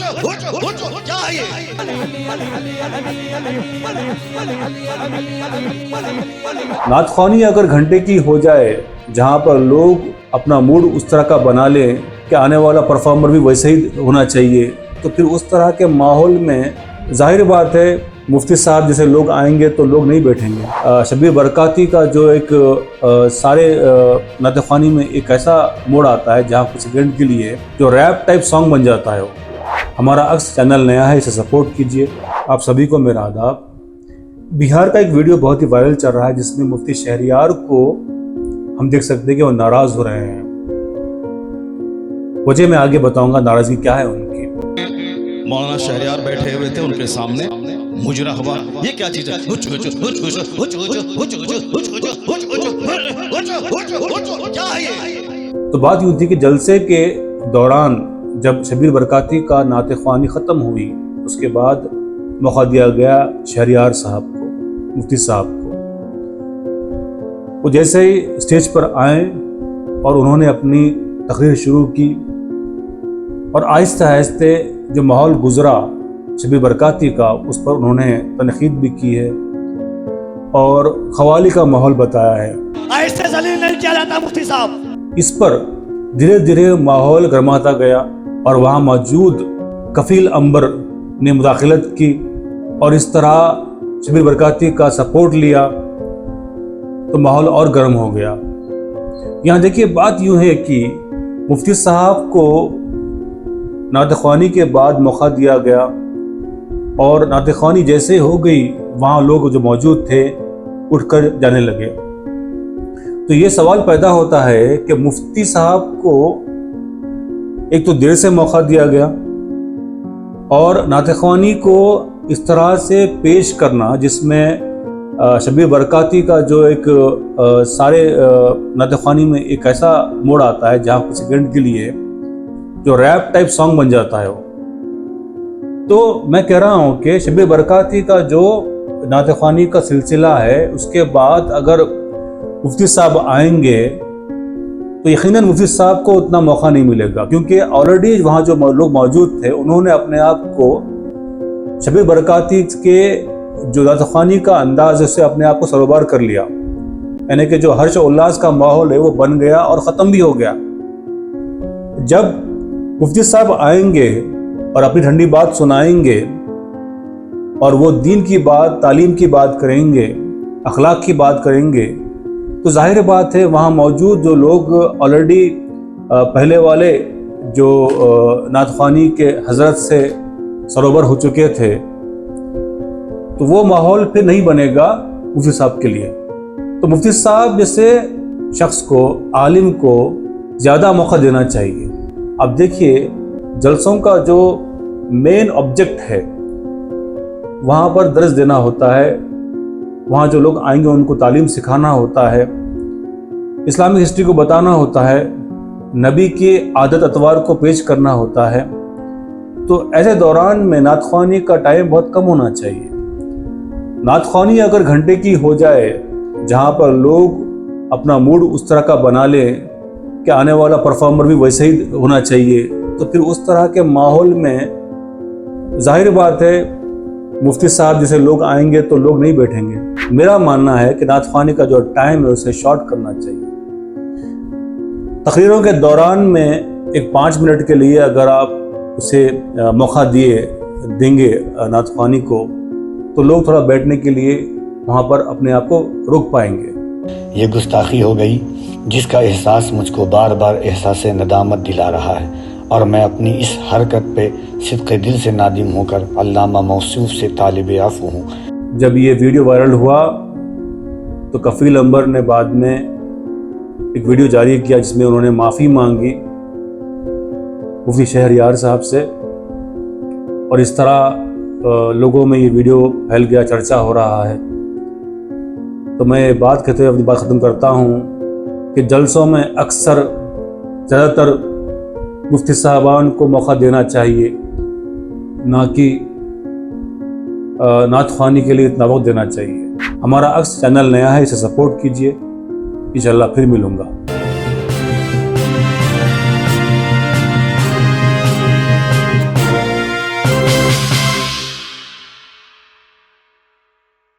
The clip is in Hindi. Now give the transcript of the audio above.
क्या है ये? नात ख्वानी अगर घंटे की हो जाए जहाँ पर लोग अपना मूड उस तरह का बना लें कि आने वाला परफॉर्मर भी वैसे ही होना चाहिए, तो फिर उस तरह के माहौल में जाहिर बात है मुफ्ती साहब जैसे लोग आएंगे तो लोग नहीं बैठेंगे। शब्बीर बरकाती का जो एक सारे नात ख्वानी में एक ऐसा मोड़ आता है जहाँ कुछ सेकंड के लिए जो रैप टाइप सॉन्ग बन जाता है। वो हमारा अक्स चैनल नया है, इसे सपोर्ट कीजिए। आप सभी को मेरा आदाब। बिहार का एक वीडियो बहुत ही वायरल चल रहा है जिसमें मुफ्ती शहरियार को हम देख सकते हैं कि वो नाराज हो रहे हैं। वजह मैं आगे बताऊंगा नाराजगी क्या है उनकी। मौलाना शहरियार बैठे हुए थे, उनके सामने मुजरा हुआ, ये क्या चीज है? क्या है ये? तो बात यूं थी कि जलसे के दौरान जब शब्बीर बरकाती का नात ख्वानी ख़त्म हुई, उसके बाद मौका दिया गया शहरियार साहब को, मुफ्ती साहब को। वो जैसे ही स्टेज पर आए और उन्होंने अपनी तकरीर शुरू की और आहिस्ते आहिस्ते जो माहौल गुजरा शब्बीर बरकाती का, उस पर उन्होंने तनकीद भी की है और खवाली का माहौल बताया है। ऐसे जलील नहीं किया जाता मुफ्ती साहब। इस पर धीरे धीरे माहौल गर्माता गया और वहाँ मौजूद कफील अंबर ने मुदाखलत की और इस तरह शब्बीर बरकाती का सपोर्ट लिया तो माहौल और गर्म हो गया। यहाँ देखिए, बात यूँ है कि मुफ्ती साहब को नात ख्वानी के बाद मौका दिया गया और नात ख्वानी जैसे हो गई, वहाँ लोग जो मौजूद थे उठकर जाने लगे। तो ये सवाल पैदा होता है कि मुफ्ती साहब को एक तो देर से मौका दिया गया और नात ख्वानी को इस तरह से पेश करना जिसमें शब्बीर बरकाती का जो एक सारे नात ख्वानी में एक ऐसा मोड़ आता है जहाँ कुछ सेकंड के लिए जो रैप टाइप सॉन्ग बन जाता है। वो तो मैं कह रहा हूँ कि शब्बीर बरकाती का जो नात ख्वानी का सिलसिला है, उसके बाद अगर मुफ्ती साहब आएंगे तो यकीनन मुफ्ती साहब को उतना मौका नहीं मिलेगा, क्योंकि ऑलरेडी वहाँ जो लोग मौजूद थे उन्होंने अपने आप को शब्बीर बरकाती के जो नात ख्वानी का अंदाज है उससे अपने आप को सरोबार कर लिया। यानी कि जो हर्ष उल्लास का माहौल है वो बन गया और ख़त्म भी हो गया। जब मुफ्ती साहब आएंगे और अपनी ठंडी बात सुनाएंगे और वो दीन की बात, तालीम की बात करेंगे, अखलाक की बात करेंगे, तो जाहिर बात है वहाँ मौजूद जो लोग ऑलरेडी पहले वाले जो नात ख्वानी के हज़रत से सरोबर हो चुके थे, तो वो माहौल फिर नहीं बनेगा मुफ्ती साहब के लिए। तो मुफ्ती साहब जैसे शख्स को, आलिम को ज़्यादा मौका देना चाहिए। अब देखिए, जलसों का जो मेन ऑब्जेक्ट है वहाँ पर दर्स देना होता है, वहाँ जो लोग आएंगे उनको तालीम सिखाना होता है, इस्लामिक हिस्ट्री को बताना होता है, नबी के आदत अतवार को पेश करना होता है। तो ऐसे दौरान में नात ख्वानी का टाइम बहुत कम होना चाहिए। नात ख्वानी अगर घंटे की हो जाए जहाँ पर लोग अपना मूड उस तरह का बना लें कि आने वाला परफॉर्मर भी वैसे ही होना चाहिए, तो फिर उस तरह के माहौल में जाहिर बात है मुफ्ती साहब जैसे लोग आएंगे तो लोग नहीं बैठेंगे। मेरा मानना है कि नात ख्वानी का जो टाइम है उसे शॉर्ट करना चाहिए। तकरीरों के दौरान में एक 5 मिनट के लिए अगर आप उसे मौका देंगे नात ख्वानी को, तो लोग थोड़ा बैठने के लिए वहाँ पर अपने आप को रोक पाएंगे। ये गुस्ताखी हो गई जिसका एहसास मुझको बार बार एहसास नदामत दिला रहा है और मैं अपनी इस हरकत पे सिद्क़े दिल से नादिम होकर अल्लामा मौसूफ से तालिब आफ़ू हूँ। जब ये वीडियो वायरल हुआ तो कफील अंबर ने बाद में एक वीडियो जारी किया जिसमें उन्होंने माफ़ी मांगी मुफ्ती शहरियार साहब से, और इस तरह लोगों में ये वीडियो फैल गया, चर्चा हो रहा है। तो मैं बात कहते हुए अपनी बात ख़त्म करता हूँ कि जलसों में अक्सर ज़्यादातर मुफ्ती साहबान को मौका देना चाहिए, ना कि नात ख्वानी के लिए इतना वक्त देना चाहिए। हमारा अक्स चैनल नया है, इसे सपोर्ट कीजिए। इंशाअल्लाह फिर मिलूँगा।